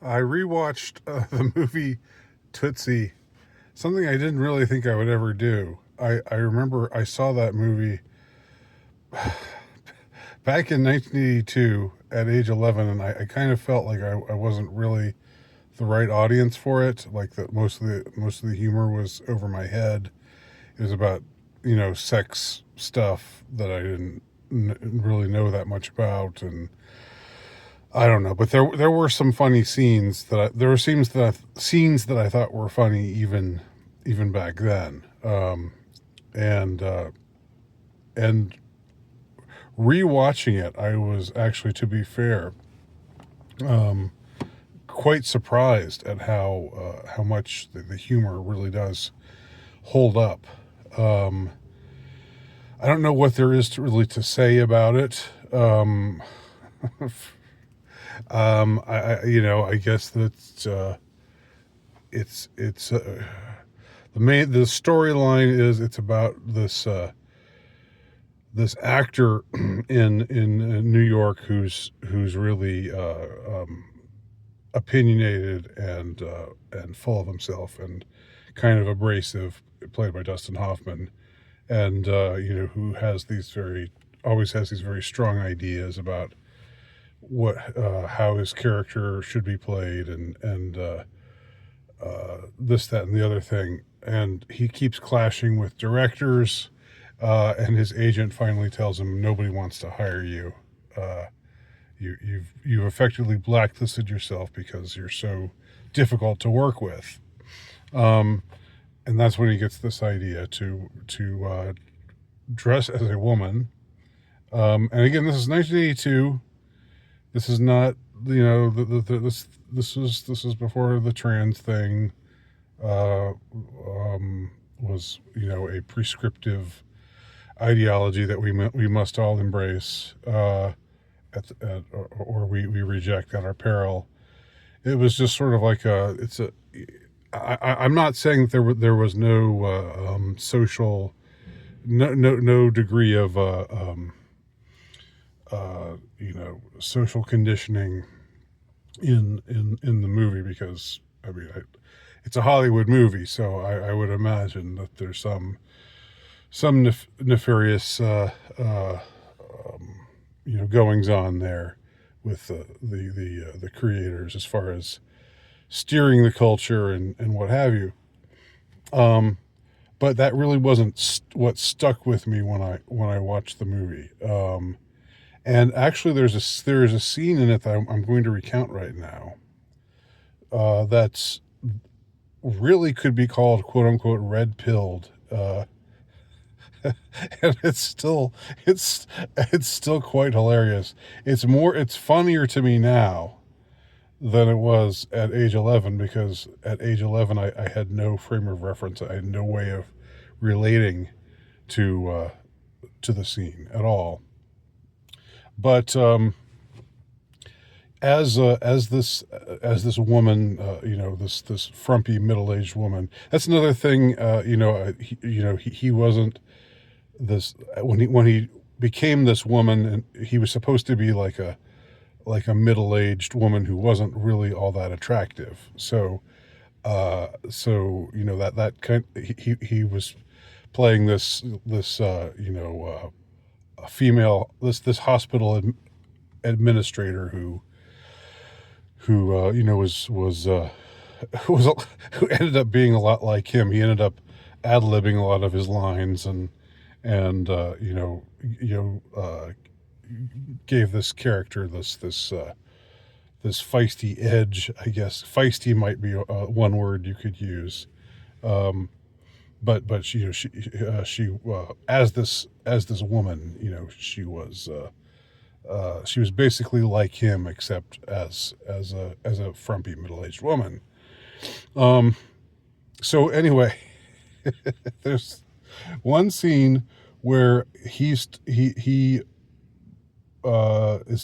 I rewatched the movie Tootsie, something I didn't really think I would ever do. I remember I saw that movie back in 1982 at age 11, and I kind of felt like I wasn't really the right audience for it. Like that most of the humor was over my head. It was about sex stuff that I didn't really know that much about, and I don't know, but there were some funny scenes there were scenes that I thought were funny even back then. And and rewatching it, I was actually, to be fair, um, quite surprised at how much the humor really does hold up. Um, I don't know what there is to say about it. I guess that it's the storyline is it's about this actor in New York who's really opinionated and full of himself and kind of abrasive, played by Dustin Hoffman, and who has these very always has these very strong ideas about what how his character should be played, and this, that, and the other thing. And he keeps clashing with directors, and his agent finally tells him nobody wants to hire you. Uh, you've effectively blacklisted yourself because you're so difficult to work with. Um, and that's when he gets this idea to dress as a woman. And again, this is 1982. This is not, this is before the trans thing uh, was, a prescriptive ideology that we must all embrace, or we reject at our peril. It was just sort of like I'm not saying that there was no social, no degree of social conditioning in the movie, because I mean it's a Hollywood movie, so I would imagine that there's some nefarious goings on there with the creators as far as steering the culture and what have you. Um, but that really wasn't what stuck with me when I watched the movie. And actually, there is a scene in it that I'm going to recount right now. That's really could be called "quote unquote" red pilled. And it's still quite hilarious. It's funnier to me now than it was at age 11, because at age 11 I had no frame of reference. I had no way of relating to the scene at all. But as this woman, this frumpy middle-aged woman. That's another thing. He wasn't this when he became this woman, and he was supposed to be like a middle-aged woman who wasn't really all that attractive. So that kind he was playing this a female, this hospital administrator who was who ended up being a lot like him. He ended up ad-libbing a lot of his lines, and gave this character this feisty edge. I guess feisty might be one word you could use. Um, but she as this woman, she was basically like him, except as a frumpy middle-aged woman. Um, so anyway, there's one scene where he is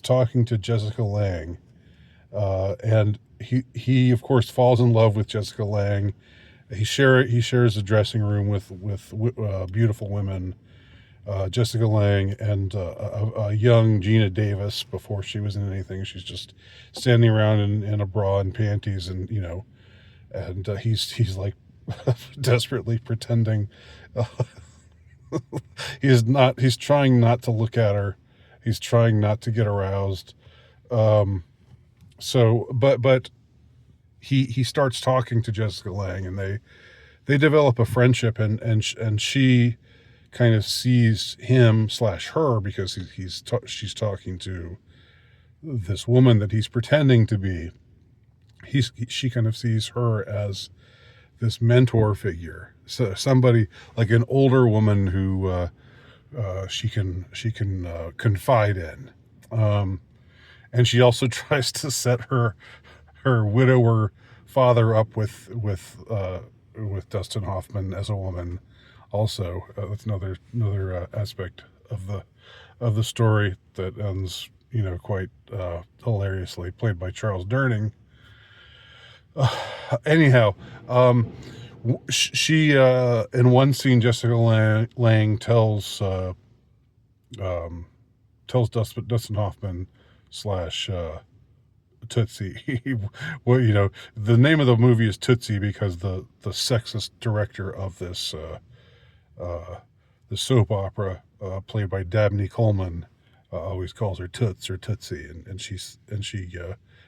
talking to Jessica Lange, and he of course falls in love with Jessica Lange. He shares a dressing room with beautiful women, Jessica Lange and a young Gina Davis before she was in anything. She's just standing around in a bra and panties, and and he's like desperately pretending. Uh, He's trying not to look at her. He's trying not to get aroused. Um, but he starts talking to Jessica Lange, and they develop a friendship, and she kind of sees him slash her because she's talking to this woman that he's pretending to be. She kind of sees her as this mentor figure, so somebody like an older woman who she can confide in, and she also tries to set her widower father up with Dustin Hoffman as a woman. Also, that's another aspect of the story that ends quite hilariously, played by Charles Durning. Anyhow, she in one scene, Jessica Lange tells Dustin Hoffman slash Tootsie. Well, the name of the movie is Tootsie because the sexist director of this the soap opera, played by Dabney Coleman, always calls her Toots or Tootsie, and she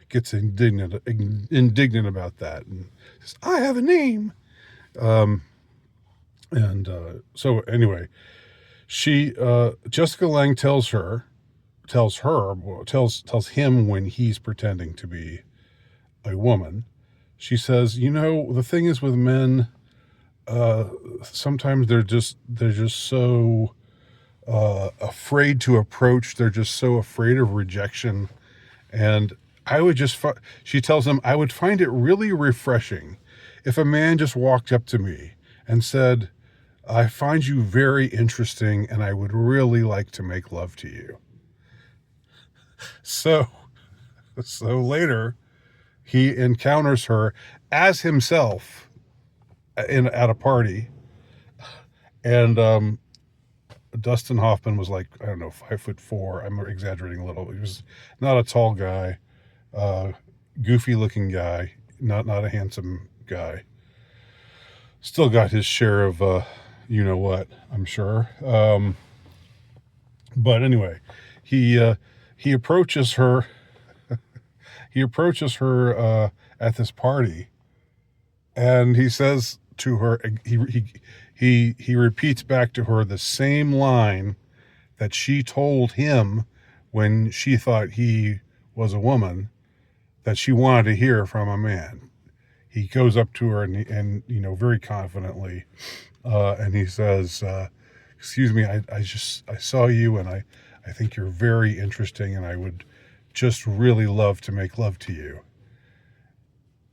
gets indignant about that and says, "I have a name." Um, and so anyway, she Jessica Lange tells him when he's pretending to be a woman. She says, the thing is with men, sometimes they're just so afraid to approach. They're just so afraid of rejection. And she tells him, I would find it really refreshing if a man just walked up to me and said, I find you very interesting and I would really like to make love to you. So later he encounters her as himself at a party, and Dustin Hoffman was like, I don't know, 5'4". I'm exaggerating a little. He was not a tall guy, goofy looking guy, not a handsome guy. Still got his share of what, I'm sure. But anyway, he approaches her. He approaches her at this party, and he says to her, he repeats back to her the same line that she told him when she thought he was a woman, that she wanted to hear from a man. He goes up to her and very confidently, and he says, "Excuse me, I saw you, and I think you're very interesting, and I would just really love to make love to you."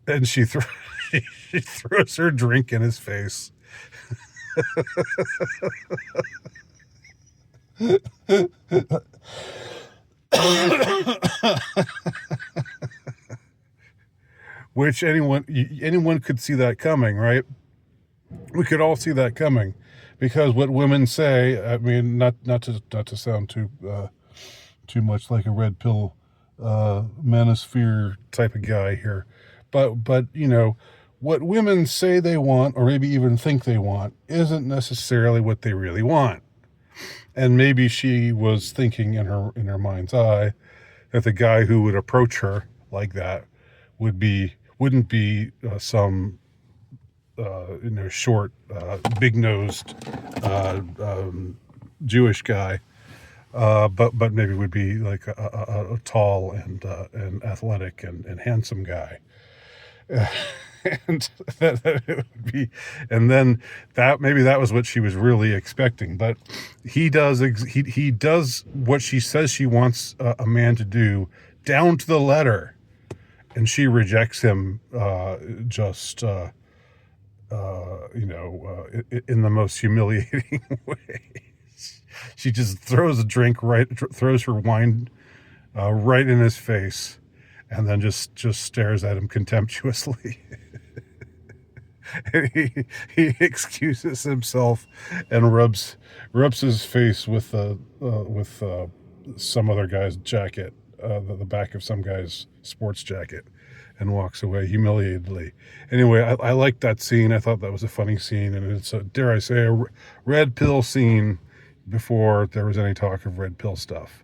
And she throws her drink in his face. Which anyone could see that coming, right? We could all see that coming, because what women say, I mean, not to sound too much like a red pill manosphere type of guy here, but what women say they want, or maybe even think they want, isn't necessarily what they really want. And maybe she was thinking in her mind's eye that the guy who would approach her like that wouldn't be some short, big-nosed Jewish guy, but maybe would be like a tall and athletic and handsome guy. And that it would be, and then maybe that was what she was really expecting. But he does what she says she wants a man to do, down to the letter, and she rejects him just in the most humiliating ways. She just throws throws her wine right in his face, and then just stares at him contemptuously. And he excuses himself and rubs his face with some other guy's jacket, the back of some guy's sports jacket, and walks away humiliatedly. Anyway, I liked that scene. I thought that was a funny scene, and it's a, dare I say, a red pill scene before there was any talk of red pill stuff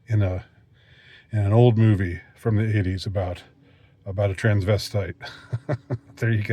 in an old movie from the 80s about a transvestite. There you go.